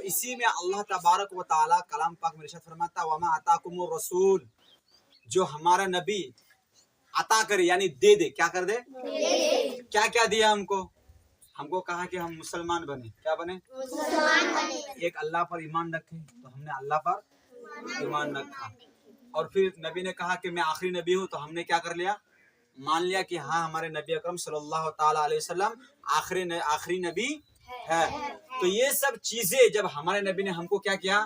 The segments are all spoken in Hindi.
इसी में अल्लाह तबारक व ताला कलाम पाक में इरशाद फरमाता वमा अताकुमुर रसूल, जो हमारा नबी अता करे यानी दे दे, क्या कर दे, क्या क्या दिया हमको, हमको कहा कि हम मुसलमान बने, क्या बने, मुसलमान बने, एक अल्लाह पर ईमान रखे, तो हमने अल्लाह पर ईमान रखा। और फिर नबी ने कहा कि मैं आखिरी नबी हूँ, तो हमने क्या कर लिया, मान लिया कि हाँ हमारे नबी अकरम सल्लल्लाहु ताला अलैहि वसल्लम आखिरी नबी है। तो ये सब चीजें जब हमारे नबी ने हमको क्या किया,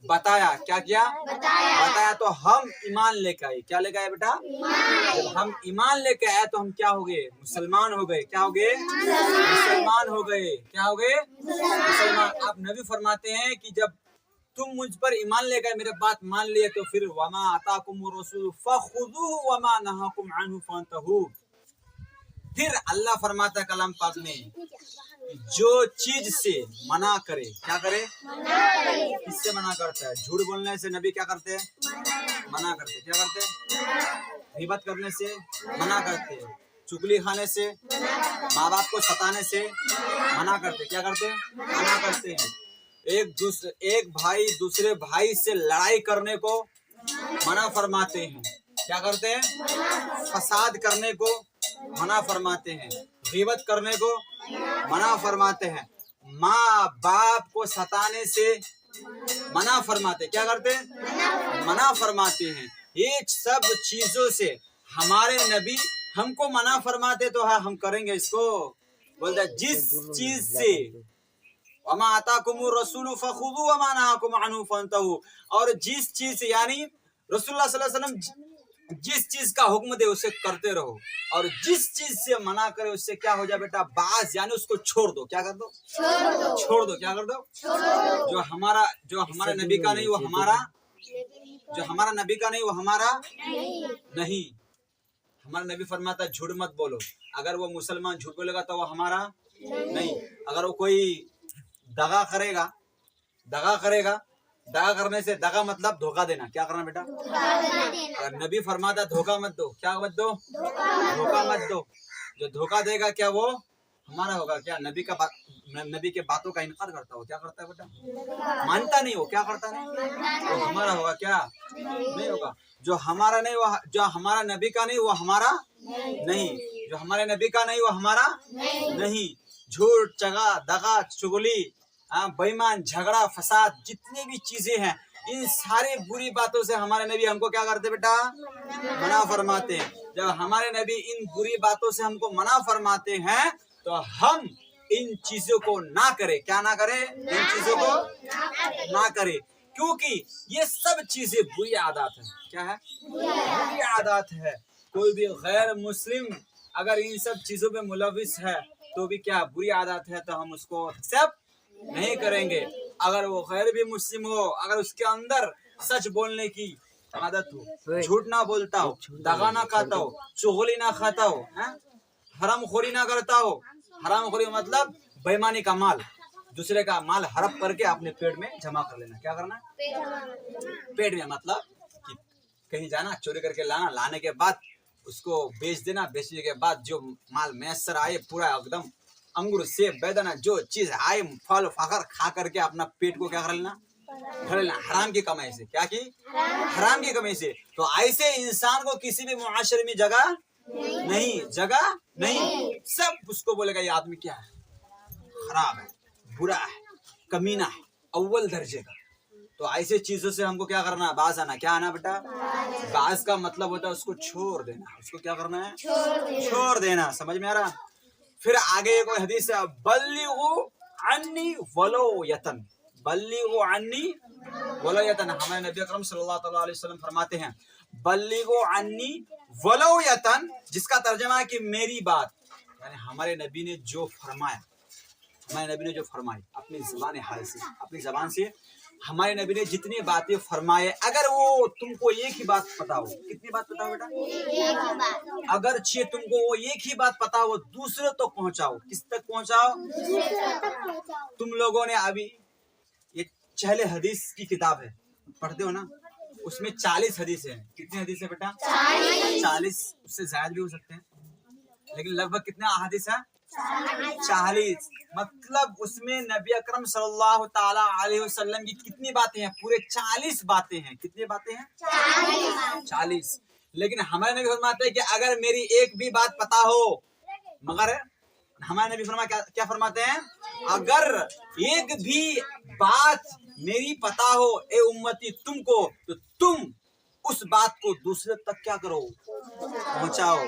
बताया, क्या किया, बताया, तो हम ईमान लेके आए, क्या लेके आए बेटा, जब हम ईमान लेके आए तो हम क्या हो गए, मुसलमान हो गए, क्या हो गए, मुसलमान हो गए, क्या हो गए, मुसलमान। आप नबी फरमाते हैं कि जब तुम मुझ पर ईमान ले गए, मेरे बात मान लिए, तो फिर वमा अताकुमुर रसूल फखुदूहु वमा नहाकुम अन्हु फंतहू। फिर अल्लाह फरमाता है कलाम पाक में, जो चीज से मना करे, क्या करे, किससे मना करता है, झूठ बोलने से नबी क्या करते हैं, मना करते, क्या करते हैं, गीबत करने से मना करते हैं, चुगली खाने से, माँ बाप को सताने से मना करते, क्या करते हैं, मना करते हैं, एक भाई दूसरे भाई से लड़ाई करने को मना फरमाते हैं, क्या करते हैं, फसाद करने को मना फरमाते हैं, गीबत करने को मना फरमाते हैं, माँ बाप को सताने से मना फरमाते, क्या करते हैं, मना फरमाते हैं। ये सब चीजों से हमारे नबी हमको मना फरमाते, तो हाँ हम करेंगे इसको, बोलते जिस चीज से वमा अताकुमुर रसूल फखुदू वमा नहाकुम अन्हु फंतहू, और जिस चीज यानी रसूलुल्लाह सल्लल्लाहु अलैहि वसल्लम जिस चीज का हुक्म दे उसे करते रहो, और जिस चीज से मना करे उससे क्या हो जाए बेटा, बाज यानी उसको छोड़ दो, क्या कर दो, छोड़ दो, क्या कर दो, जो हमारा नबी का नहीं वो हमारा, जो हमारा नबी का नहीं वो हमारा नहीं। हमारा नबी फरमाता झूठ मत बोलो, अगर वो मुसलमान झूठ बोलेगा तो वो हमारा नहीं, अगर वो कोई दगा करेगा, दगा करने से, दगा मतलब धोखा देना, क्या करना बेटा, अगर नबी फरमाता धोखा मत दो, क्या मत दो, धोखा मत दो, जो धोखा देगा क्या वो हमारा होगा, क्या नबी के बातों का इनकार करता हो, क्या करता है बेटा, मानता नहीं हो, क्या करता नहीं, तो हमारा होगा, क्या नहीं होगा, जो हमारा नहीं वो, जो हमारा नबी का नहीं वो हमारा नहीं, जो हमारे नबी का नहीं वो हमारा नहीं। झूठ, चगा, दगा, चुगली, बेईमान, झगड़ा, फसाद, जितनी भी चीजें हैं, इन सारी बुरी बातों से हमारे नबी हमको क्या करते बेटा, मना फरमाते हैं। जब हमारे नबी इन बुरी बातों से हमको मना फरमाते हैं तो हम इन चीजों को ना करें, क्या ना करें, इन चीजों को ना करें, क्योंकि ये सब चीजें बुरी आदत है, क्या है, बुरी आदत है। कोई भी गैर मुस्लिम अगर इन सब चीजों में मुलविस है तो भी क्या बुरी आदत है, तो हम उसको एक्सेप्ट नहीं करेंगे। अगर वो गैर भी मुस्लिम हो, अगर उसके अंदर सच बोलने की आदत हो, झूठ ना बोलता हो, दगा ना खाता हो, चुगली ना खाता हो, हरामखोरी ना करता हो, हरामखोरी मतलब बेईमानी का माल, दूसरे का माल हड़प करके अपने पेट में जमा कर लेना, क्या करना, पेट में मतलब कि कहीं जाना, चोरी करके लाना, लाने के बाद उसको बेच देना, बेचने के बाद जो माल मैसर आए पूरा एकदम अंगूर सेब बेदाना जो चीज आए फल फखर खा करके अपना पेट को क्या कर लेना, भर लेना, हराम की कमाई से, क्या की, हराम की कमाई से। तो ऐसे इंसान को किसी भी मुआशरे में जगह नहीं, जगह नहीं, सब उसको बोलेगा ये आदमी क्या है, खराब है, बुरा है, कमीना है, अव्वल दर्जे का। तो ऐसे चीजों से हमको क्या करना, बाज आना, क्या आना बेटा, बाज का मतलब होता है उसको छोड़ देना, उसको क्या करना है, छोड़ देना, समझ में आ रहा। फिर आगे एक हदीस है, बल्लिगु अन्नी वलो यतन, बल्लिगु अन्नी वलो यतन, हमारे नबी अकरम सल्लल्लाहु अलैहि वसल्लम फरमाते हैं बल्लिगु अन्नी वलो यतन, जिसका तर्जुमा है कि मेरी बात, यानी हमारे नबी ने जो फरमाया, हमारे नबी ने जो फरमाई अपनी जुबान हाल से, अपनी जबान से हमारे नबी ने जितनी बातें फरमाए, अगर वो तुमको एक ही बात पता हो, कितनी बात पता हो बेटा, एक ही बात, अगर छे तुमको वो एक ही बात पता हो दूसरे तक तो पहुंचाओ, किस तक पहुंचाओ, तुम लोगों ने अभी ये चहले हदीस की किताब है पढ़ते हो ना, उसमें 40 हदीस है, कितनी हदीस है बेटा, 40, उससे ज्यादा भी हो सकते हैं, लेकिन लगभग कितने अहादीस है, 40। मतलब उसमें नबी अकरम सल्लल्लाहु ताला अलैहि वसल्लम की कितनी बातें हैं? पूरे 40 बातें हैं। कितनी बातें हैं? 40। लेकिन हमारे नबी फरमाते हैं कि अगर मेरी एक भी बात पता हो, मगर हमारे नबी फरमा क्या फरमाते हैं? अगर एक भी बात मेरी पता हो ए उम्मती तुमको, तो तुम उस बात को दूसरे तक क्या करो? पहुंचाओ।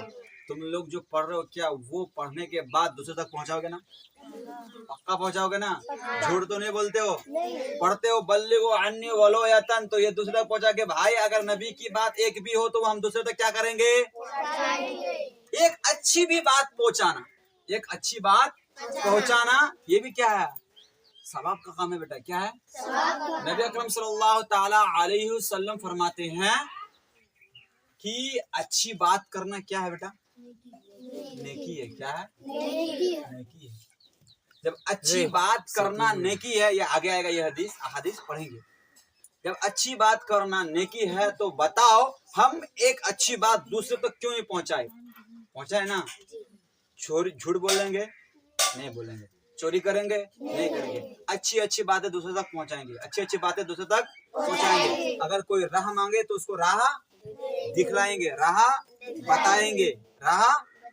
तुम लोग जो पढ़ रहे हो, क्या वो पढ़ने के बाद दूसरे तक पहुंचाओगे ना? पक्का पहुंचाओगे ना? झूठ तो नहीं बोलते हो? पढ़ते हो बल्लिगो अन्नी वलो यतन, तो ये दूसरे तक पहुंचा के भाई अगर नबी की बात एक भी हो तो हम दूसरे तक क्या करेंगे? एक अच्छी भी बात पहुंचाना, एक अच्छी बात पहुंचाना, ये भी क्या है? सवाब का काम है बेटा। क्या है? नबी अकरम सल्लल्लाहु ताला अलैहि वसल्लम फरमाते हैं कि अच्छी बात करना क्या है बेटा? नेकी है। क्या है? नेकी है। जब अच्छी बात करना नेकी है, ये आगे आएगा, ये हदीस पढ़ेंगे। जब अच्छी बात करना नेकी है तो बताओ हम एक अच्छी बात दूसरे तक क्यों नहीं पहुंचाए ना? झूठ बोलेंगे? नहीं बोलेंगे। चोरी करेंगे? नहीं करेंगे। अच्छी बातें दूसरे तक पहुंचाएंगे। अच्छी बातें दूसरे तक पहुंचाएंगे। अगर कोई राह मांगे तो उसको राह दिखलाएंगे, राह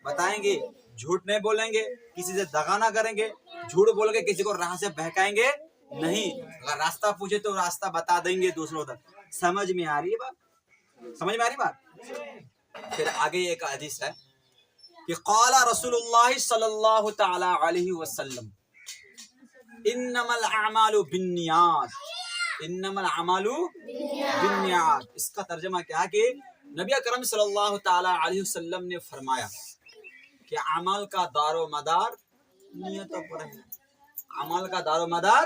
बताएंगे। झूठ नहीं बोलेंगे, किसी से दगा ना करेंगे। झूठ बोल के किसी को राह से बहकाएंगे नहीं। अगर रास्ता पूछे तो रास्ता बता देंगे दूसरों तक। समझ में आ रही है बात? फिर आगे एक हदीस है कि क़ाला रसूलुल्लाह सल्लल्लाहु तआला अलैहि वसल्लम इन्नमल अमालु बिन्नियात। इसका तर्जुमा क्या है कि नबी अकरम सल्लल्लाहु तआला अलैहि वसल्लम ने फरमाया कि अमल का दारो मदार नियतों पर है। अमल का दारो मदार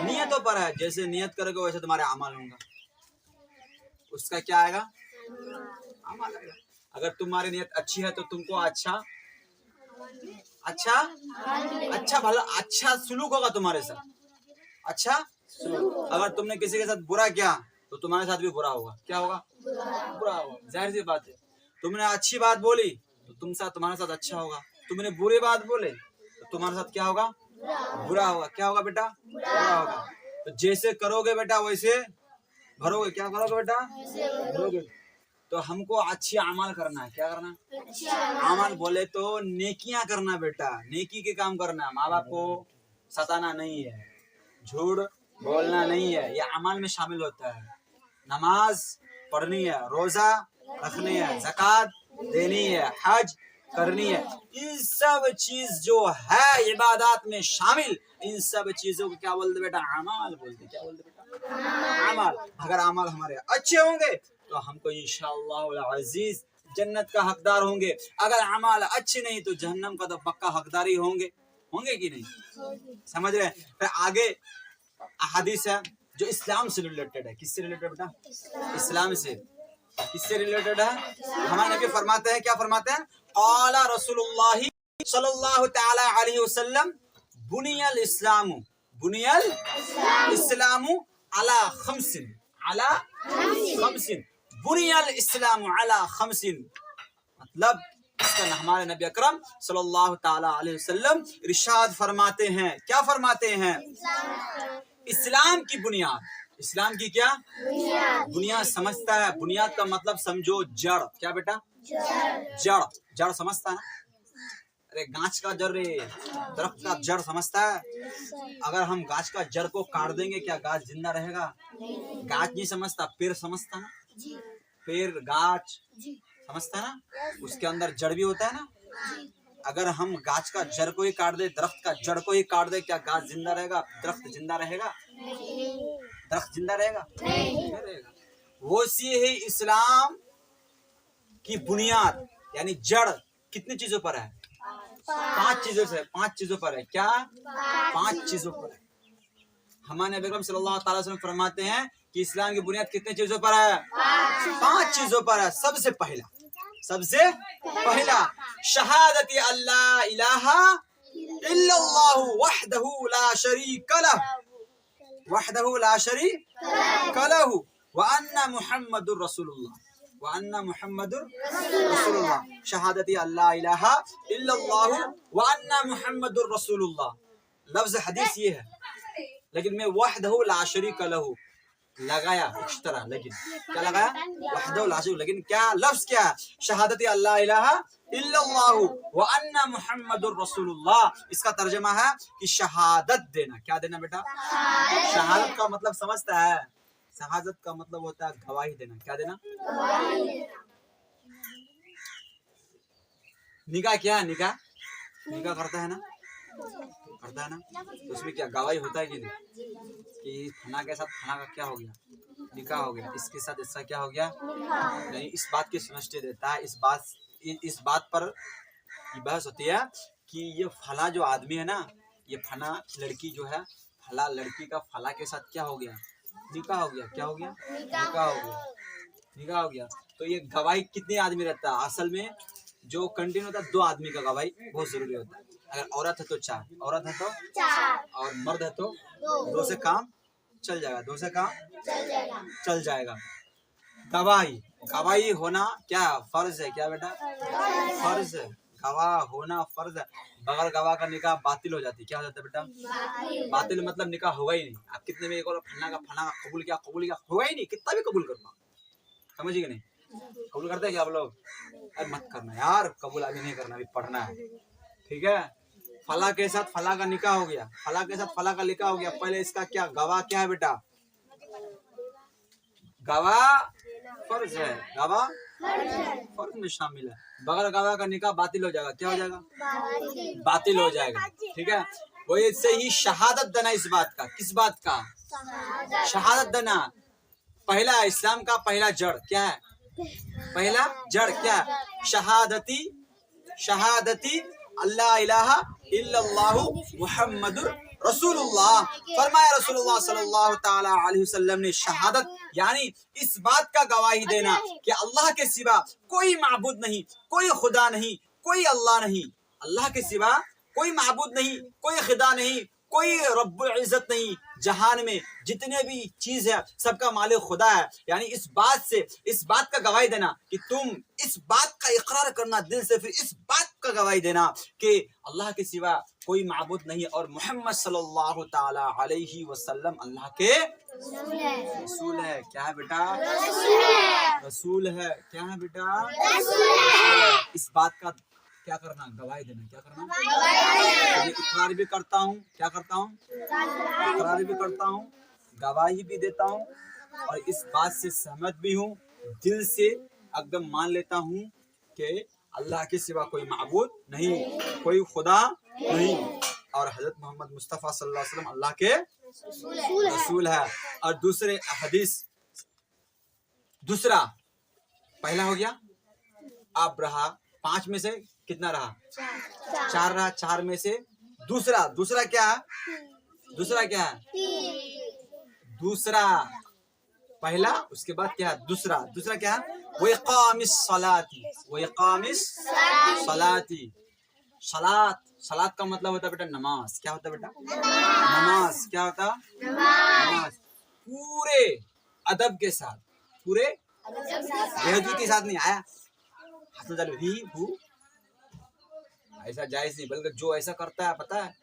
नियतों पर है। जैसे नियत करोगे वैसे तुम्हारे अमल होंगे। उसका क्या आएगा? अमल आएगा। अगर तुम्हारी नियत अच्छी है तो तुमको अच्छा भला अच्छा सुलूक होगा तुम्हारे साथ। अच्छा सुलूक। अगर तुमने किसी के साथ बुरा किया तो तुम्हारे साथ भी बुरा होगा। क्या होगा? बुरा होगा। जाहिर सी बात है। तुमने अच्छी बात बोली तो तुम्हारे साथ अच्छा होगा। तुमने बुरी बात बोले तो तुम्हारे साथ क्या होगा? बुरा होगा। क्या होगा बेटा? बुरा होगा। तो जैसे करोगे बेटा वैसे भरोगे। क्या करोगे बेटा? भरोगे। तो हमको अच्छी अमल करना है। क्या करना? अमल बोले तो नेकियां करना बेटा। नेकी के काम करना। माँ बाप को सताना नहीं है, झूठ बोलना नहीं है, ये अमल में शामिल होता है। नमाज पढ़नी है, रोजा रखनी है, ज़कात देनी है, हज करनी है। इन सब चीज जो है इबादत में शामिल, इन सब चीजों को क्या बोलते बेटा? अमल बोलते। क्या बोलते बेटा? अमल। अगर अमल हमारे अच्छे होंगे तो हमको इंशाअल्लाह अजीज जन्नत का हकदार होंगे। अगर अमाल अच्छे नहीं तो जहन्नम का तो पक्का हकदार ही होंगे कि नहीं? समझ रहे हैं? फिर आगे हदीस है जो इस्लाम से रिलेटेड है। किससे रिलेटेड बेटा? इस्लाम से। किससे रिलेटेड है? हमारे नबी फरमाते हैं, क्या फरमाते हैं? क़ाला रसूलुल्लाह सल्लल्लाहु तआला अलैहि वसल्लम बुनियल इस्लामु अला खम्सिन बुनियल इस्लामु अला खम्सिन। मतलब इसका हमारे नबी अकरम सल्लल्लाहु ताला अलैहि वसल्लम इरशाद फरमाते हैं। क्या फरमाते हैं? इस्लाम की बुनियाद। इस्लाम की क्या बुनियाद? समझता है? बुनियाद का मतलब समझो जड़। क्या बेटा? जड़ समझता है ना? अरे गाछ का जड़, दरख्त का जड़ समझता है? अगर हम गाछ का जड़ को काट देंगे क्या गाछ जिंदा रहेगा? गाछ नहीं समझता, पेड़ समझता ना? पेड़ गाछ समझता है ना? उसके अंदर जड़ भी होता है ना? अगर हम गाछ का जड़ को ही काट दे, दरख्त का जड़ को ही काट दे, क्या गाछ जिंदा रहेगा? दरख्त जिंदा रहेगा? दरख्त जिंदा रहेगा? नहीं रहेगा। वो सी है इस्लाम की बुनियाद, यानी जड़ कितनी चीजों पर है? 5 चीजों पर है। क्या? 5 चीजों पर है। हमारे नबी अकरम सल्लल्लाहु अलैहि वसल्लम फरमाते हैं कि इस्लाम की बुनियाद कितने चीजों पर है? 5 चीजों पर है। सबसे पहला शहादती अल्लाह इलाहा इल्लल्लाहु वहदहु ला शरीक लहु व अन्ना मुहम्मदुर रसूलुल्लाह। व अन्ना मुहम्मदुर रसूलुल्लाह, शहादती अल्ला इलाहा इल्लल्लाहु व अन्ना मुहम्मदुर रसूलुल्लाह। लफ्ज हदीस ये है, लेकिन मैं वहदहु ला शरीक लहू लगाया इश्तरा, लेकिन क्या लगाया वहदहु ला शरीक, लेकिन क्या लफ्ज क्या है, शहादती अल्ला इलाहा इल्लल्लाहु व अन्ना मुहम्मदुर रसूलुल्लाह। इसका तर्जुमा है कि शहादत देना। क्या देना बेटा? शहादत का मतलब समझता है? शहादत का मतलब होता है गवाही देना। क्या देना? निकाह क्या है? निकाह निकाह करता है ना, करता है ना, तो उसमें क्या गवाही होता है कि नहीं कि फना के साथ फना का क्या हो गया, निकाह हो गया, इसके साथ इसका क्या हो गया नहीं। इस बात की समझते देता है, इस बात पर ये बहस होती है कि ये फला जो आदमी है ना, ये फना लड़की जो है, फला लड़की का फला के साथ क्या हो गया, निकाह हो गया। क्या हो गया? निकाह हो गया, निकाह हो गया। तो ये गवाही कितने आदमी रहता है? असल में जो कंटिन्यू होता है 2 आदमी का गवाही बहुत जरूरी होता है। अगर औरत है तो 4, औरत है तो 4, और मर्द है तो 2 से काम चल जाएगा, 2 से काम चल जाएगा। गवाही होना क्या फर्ज है? क्या बेटा? फर्ज है, गवाह होना फर्ज है। बगैर गवाह का निकाह बातिल हो जाती है। क्या हो जाता है बेटा? बातिल मतलब निकाह होगा ही नहीं। आप कितने में फना का कबूल किया होगा ही नहीं, कितना भी कबूल करना, समझिए कि नहीं? कबूल करते हैं क्या आप लोग? अरे मत करना यार कबूल, अभी नहीं करना, अभी पढ़ना है, ठीक है। फला के साथ फला का निकाह हो गया, फला के साथ फला का निकाह हो गया। पहले इसका क्या गवाह क्या है बेटा? गवाह फर्ज है, गवाह फर्ज में शामिल है। बगैर गवाह का निकाह बातिल हो जाएगा। क्या हो जाएगा? बातिल हो जाएगा, ठीक है। वैसे ही शहादत देना इस बात का, किस बात का? शहादत देना। पहला इस्लाम का पहला जड़ क्या है? पहला जड़ क्या है? शहादती अल्ला इलाहा इल्लल्लाहु मुहम्मदुर रसूलुल्लाह। फरमाया रसूलुल्लाह सल्लल्लाहु ताला अलैहि वसल्लम ने, शहादत यानी इस बात का गवाही देना कि अल्लाह के सिवा कोई माबूद नहीं, कोई खुदा नहीं, कोई अल्लाह नहीं। अल्लाह के सिवा कोई माबूद नहीं, कोई खुदा नहीं, कोई रब्बुल इज्जत नहीं। जहान में जितने भी चीज है सबका मालिक खुदा है। यानी इस बात का गवाही देना कि तुम इस बात का इकरार करना दिल से, फिर इस बात का गवाही देना कि अल्लाह के सिवा कोई माबूद नहीं और मोहम्मद सल्लल्लाहु ताला अलैहि वसल्लम अल्लाह के रसूल है। क्या है बेटा? रसूल है। क्या है बेटा? इस बात का क्या करना? गवाही देना। क्या करना? मैं इकरार भी करता हूँ। क्या करता हूँ? इकरार भी करता हूँ, गवाही भी देता हूँ, और इस बात से सहमत भी हूँ, दिल से एकदम मान लेता हूँ कि अल्लाह के सिवा कोई माबूद नहीं, कोई खुदा नहीं, और हजरत मोहम्मद मुस्तफ़ा सल्लल्लाहु अलैहि वसल्लम अल्लाह के रसूल है। और दूसरे हदीस, दूसरा पहला हो गया, अब रहा 5 में से कितना रहा? 4 रहा। 4 में से दूसरा क्या है? दूसरा क्या है? दूसरा पहला, उसके बाद क्या है? दूसरा क्या है? वो इकामिस सलाती। सलात का मतलब होता है बेटा नमाज। क्या होता है बेटा? नमाज। क्या होता? नमाज। पूरे अदब के साथ, पूरे बेहजूती के साथ नहीं आया ऐसा जायज नहीं, बल्कि जो ऐसा करता है, पता है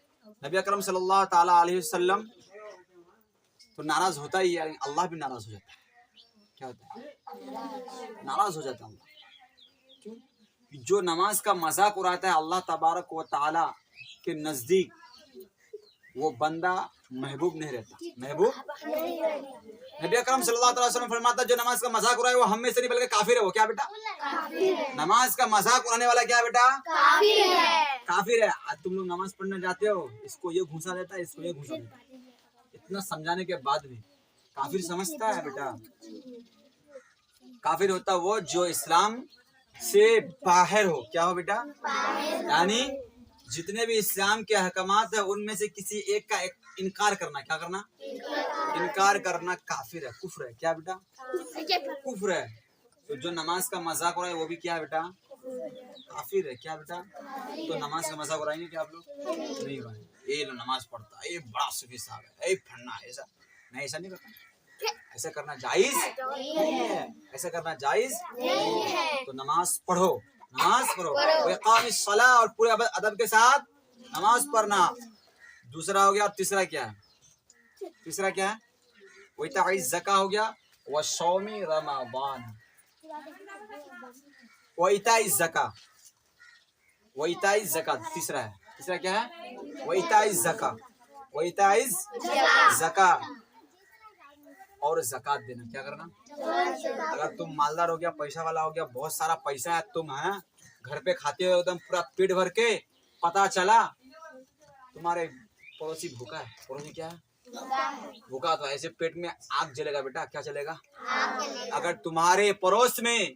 नबी अकरम सल्लल्लाहु ताला अलैहि वसल्लम तो नाराज होता ही है, अल्लाह भी नाराज हो जाता है। क्या होता है? नाराज हो जाता है अल्लाह। क्यों? जो नमाज का मजाक उड़ाता है अल्लाह तबारक व ताला के नजदीक, वो बंदा महबूब नहीं रहता। महबूब नबी अकरम सल्लल्लाहु अलैहि वसल्लम फरमाता जो नमाज का मजाक उड़ाए वो हम में से नहीं बल्कि काफिर है। वो क्या बेटा? नमाज का मजाक उड़ाने वाला क्या बेटा? काफिर है। आज तुम लोग नमाज पढ़ने जाते हो, इसको ये घूसा देता है, इसको ये घूसा देता है, इतना समझाने के बाद भी काफिर समझता है बेटा। काफिर होता वो जो इस्लाम से बाहर हो। क्या हो बेटा? यानी जितने भी इस्लाम के अहकामात है उनमें से किसी एक का इनकार करना। क्या करना? इनकार करना काफिर है, कुफ्र है। क्या बेटा? कुफ्र है। तो जो नमाज का मजाक उड़ाए वो भी क्या है बेटा? काफिर है। क्या बेटा? तो नमाज का मजाक उड़ाएंगे क्या आप लोग? नहीं उड़ाएंगे। ये नमाज पढ़ता है, ये बड़ा सूफी साहब है, ये फन्ना है, ऐसा नहीं, ऐसा नहीं करता। ऐसा करना जायज नहीं है, ऐसा करना जायज नहीं है। तो नमाज पढ़ो, नमाज पढ़ो, इक़ामिस सलाह, और पूरे अदब के साथ नमाज पढ़ना। दूसरा हो गया। तीसरा क्या है? तीसरा क्या है? वही इताइज़ ज़का हो गया, व सौमी रमज़ान, व इताइज़ ज़का, व इताइज़ ज़का। तीसरा है। तीसरा क्या है? व इताइज़ ज़का, व इताइज़ ज़का, और ज़कात देना। क्या करना? अगर तुम मालदार हो गया, पैसा वाला हो गया, बहुत सारा पैसा है, तुम है घर पे खाते हो एकदम पूरा पेट भर के, पता चला तुम्हारे पड़ोसी भूखा है। पड़ोसी क्या है? भूखा। तो ऐसे पेट में आग जलेगा बेटा। क्या चलेगा? अगर तुम्हारे पड़ोस में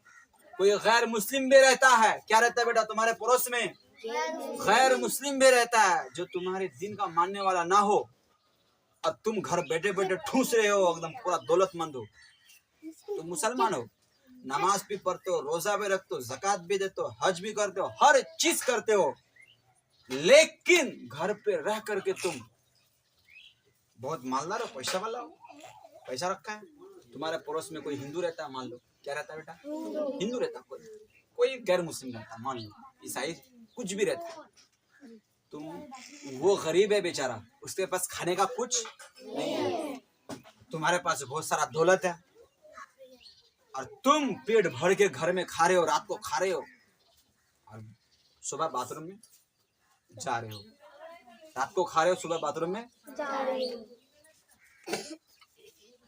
कोई गैर मुस्लिम भी रहता है, क्या रहता है बेटा तुम्हारे पड़ोस में? गैर मुस्लिम भी रहता है, जो तुम्हारे दिन का मानने वाला ना हो, और तुम घर बैठे बैठे ठूस रहे हो, एकदम पूरा दौलतमंद हो, तुम मुसलमान हो, नमाज भी पढ़ते हो, रोजा भी रखते हो, ज़कात भी देते हो, हज भी करते हो, हर चीज करते हो, लेकिन घर पे रह करके तुम बहुत मालदार हो, पैसा वाला हो, पैसा रखा है। तुम्हारे पड़ोस में कोई हिंदू रहता है, मान लो। क्या रहता है बेटा? हिंदू रहता है। कोई गैर मुस्लिम रहता है, मान लो ईसाई, कुछ भी रहता है। तुम, वो गरीब है बेचारा, उसके पास खाने का कुछ नहीं है, तुम्हारे पास बहुत सारा दौलत है, और तुम पेट भर के घर में खा रहे हो, रात को खा रहे हो, और सुबह बाथरूम में जा रहे हो। रात को खा रहे हो, सुबह बाथरूम में जा रहे हो।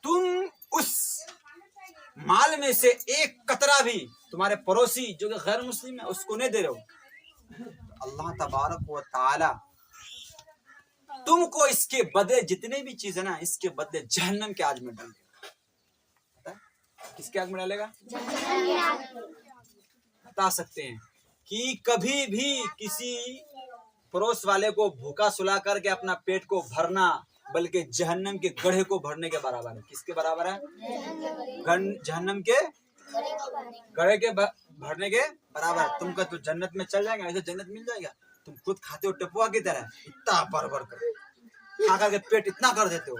तुम उस माल में से एक कतरा भी तुम्हारे पड़ोसी जो कि गैर मुस्लिम है उसको नहीं दे रहे हो, अल्लाह तबारक व तआला तुमको इसके बदले, जितने भी चीज है ना, इसके बदले जहन्नम के आग में डाल देगा। किसके आग में डालेगा? बता सकते हैं कि कभी भी किसी पड़ोस वाले को भूखा सुला करके अपना पेट को भरना, बल्कि जहन्नम के गड्ढे को भरने के बराबर है। किसके बराबर है? जहन्नम के गड्ढे के भरने के बराबर। तुमका तो जन्नत में चल जाएगा, ऐसे जन्नत मिल जाएगा। तुम खुद खाते हो टपुआ की तरह, इतना भर भर कर खा करके पेट इतना कर देते हो,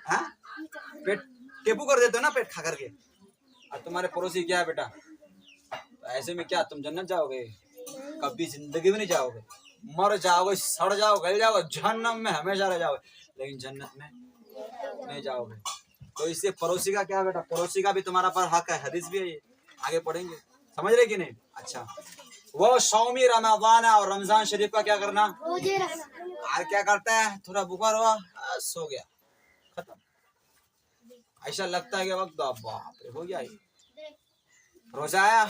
हाँ? पेट टेपू कर देते हो ना, पेट खा करके। और तुम्हारे पड़ोसी क्या है बेटा? तो ऐसे में क्या तुम जन्नत जाओगे? कभी जिंदगी में नहीं जाओगे, मर जाओगे, सड़ जाओगे, गल जाओगे, जहन्नम में हमेशा रह जाओगे, लेकिन जन्नत में नहीं जाओगे। तो इससे पड़ोसी का क्या बेटा? पड़ोसी का भी तुम्हारा पर हक है, हदीस भी है, ये आगे पढ़ेंगे, समझ रहे कि नहीं? अच्छा, वो सौमी रमज़ान, और रमजान शरीफ का क्या करना? और क्या करता है? थोड़ा बुखार हुआ, सो गया, खत्म। ऐसा लगता है कि वक्त बाप रे हो गया, रोजा आया,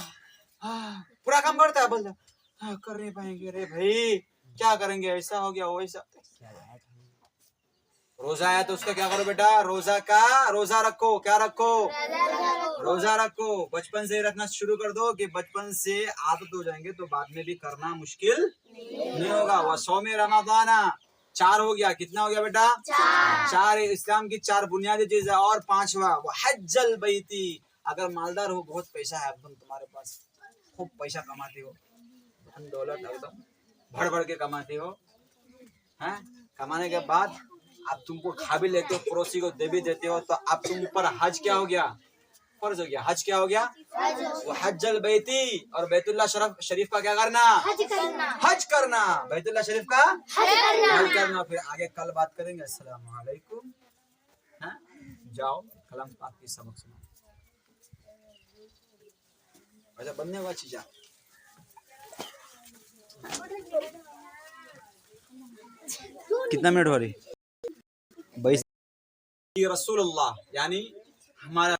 पूरा काम करता है, बोलता कर नहीं पाएंगे रे भाई, क्या करेंगे, ऐसा हो गया वैसा। रोजा आया तो उसका क्या करो बेटा? रोजा रखो। क्या रखो? रोजा रखो। बचपन से रखना शुरू कर दो, कि बचपन से आदत हो जाएंगे तो बाद में भी करना मुश्किल नहीं होगा। वह सौमे रमज़ाना, 4 हो गया। कितना हो गया बेटा? 4 इस्लाम की 4 बुनियादी चीज है। और 5वां वह हज्जल बैती, अगर मालदार हो, बहुत पैसा है एकदम तुम्हारे पास, खूब पैसा कमाते हो, धन दौलत एकदम भर भर के कमाते हो, हैं? कमाने के बाद अब तुमको खा भी लेते हो, पड़ोसी को दे भी देते हो, तो अब तुम ऊपर हज क्या हो गया? फर्ज हो गया। हज क्या हो गया? वो हज्जल बैती, और बैतुल्लाह शरीफ का क्या करना? हज करना। बैतुल्लाह शरीफ का हज करना। फिर आगे कल बात करेंगे। अस्सलाम वालेकुम। जाओ कलम पाक की सबक सुनो। अच्छा, बनने वाली चीज कितना मिनट हो रही? 22। रसूलुल्लाह यानी हमारा